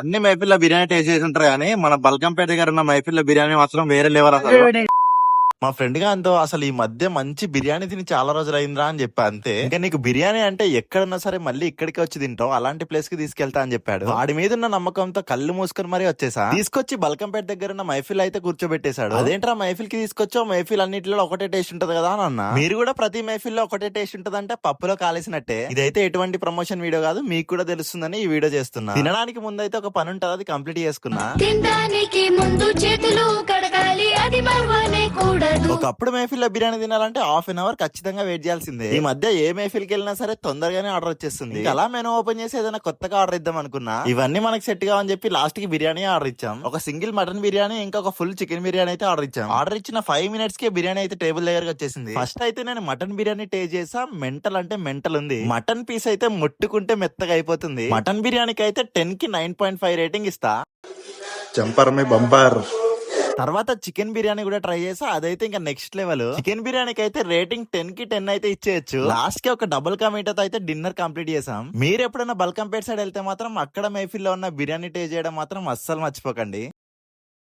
అన్ని మైఫిల్లో బిర్యానీ టేస్ట్ చేసి ఉంటారు కానీ మన బల్కంపేట దగ్గర ఉన్న మైఫిల్లో బిర్యానీ మాత్రం వేరే లెవెల్ అసలు. మా ఫ్రెండ్ గాంతో అసలు ఈ మధ్య మంచి బిర్యానీ తిని చాలా రోజులు అయిందిరా అని చెప్పా. అంతే, ఇంకా నీకు బిర్యానీ అంటే ఎక్కడున్నా సరే మళ్ళీ ఇక్కడికి వచ్చి తింటావు, అలాంటి ప్లేస్ కి తీసుకెళ్తా అని చెప్పాడు. వాడి మీద ఉన్న నమ్మకంతో కళ్ళు మూసుకొని మరీ వచ్చేసా. తీసుకొచ్చి బల్కంపేట దగ్గర ఉన్న మైఫిల్ అయితే కూర్చోబెట్టేశాడు. అదేంట్రా మైఫిల్ కి తీసుకొచ్చావు, మైఫిల్ అన్నిటిలో ఒకటే టేస్ట్ ఉంటది కదా అని అన్నా. మీరు కూడా ప్రతి మైఫిల్ లో ఒకటే టేస్ట్ ఉంటదంటే పప్పులో కాలేసినట్టే. ఇదైతే ఎటువంటి ప్రమోషన్ వీడియో కాదు, మీకు కూడా తెలుస్తుందని ఈ వీడియో చేస్తున్నా. తినడానికి ముందైతే ఒక పని ఉంటది, అది కంప్లీట్ చేసుకున్నా. తినడానికి ముందు చేతులు కడగాలి, అది మర్వనే కూడదు. ఒకప్పుడు మైఫిల్ బిర్యానీ తినాలంటే హాఫ్ అన్ అవర్ ఖచ్చితంగా వెయిట్ చేయాల్సిందే. ఈ మధ్య ఏ మైఫిల్ కి వెళ్ళినా సరే తొందరగానే ఆర్డర్ వచ్చేస్తుంది. అలా మెనూ ఓపెన్ చేసి ఏదైనా కొత్తగా ఆర్డర్ ఇద్దాం అనుకున్నా, ఇవన్నీ మనకి సెట్ కావని చెప్పి లాస్ట్ కి బిర్యానీ ఆర్డర్ ఇచ్చాం. ఒక సింగిల్ మటన్ బిర్యానీ, ఇంకా ఒక ఫుల్ చికెన్ బిర్యానీ అయితే ఆర్డర్ ఇచ్చాం. ఆర్డర్ ఇచ్చిన 5 minutes కే బిర్యానీ అయితే టేబుల్ దగ్గరకు వచ్చేసింది. ఫస్ట్ అయితే నేను మటన్ బిర్యానీ టేస్ట్ చేసా, మెంటల్ అంటే మెంటల్ ఉంది. మటన్ పీస్ అయితే ముట్టుకుంటే మెత్తగా అయిపోతుంది. మటన్ బిర్యానీకి అయితే 10 కి 9.5 రేటింగ్ ఇస్తా. జంపర్ మే బంపర్. తర్వాత చికెన్ బిర్యానీ కూడా ట్రై చేసా, అదైతే ఇంకా నెక్స్ట్ లెవెల్. చికెన్ బిర్యానీకి అయితే రేటింగ్ 10 కి 10 అయితే ఇచ్చేయచ్చు. లాస్ట్ కి ఒక డబుల్ కా మీటర్ అయితే డిన్నర్ కంప్లీట్ చేసాం. మీరు ఎప్పుడైనా బల్కంపేట సైడ్ వెళ్తే మాత్రం అక్కడ మైఫిల్ లో ఉన్న బిర్యానీ టేస్ట్ చేయడం మాత్రం అస్సలు మర్చిపోకండి.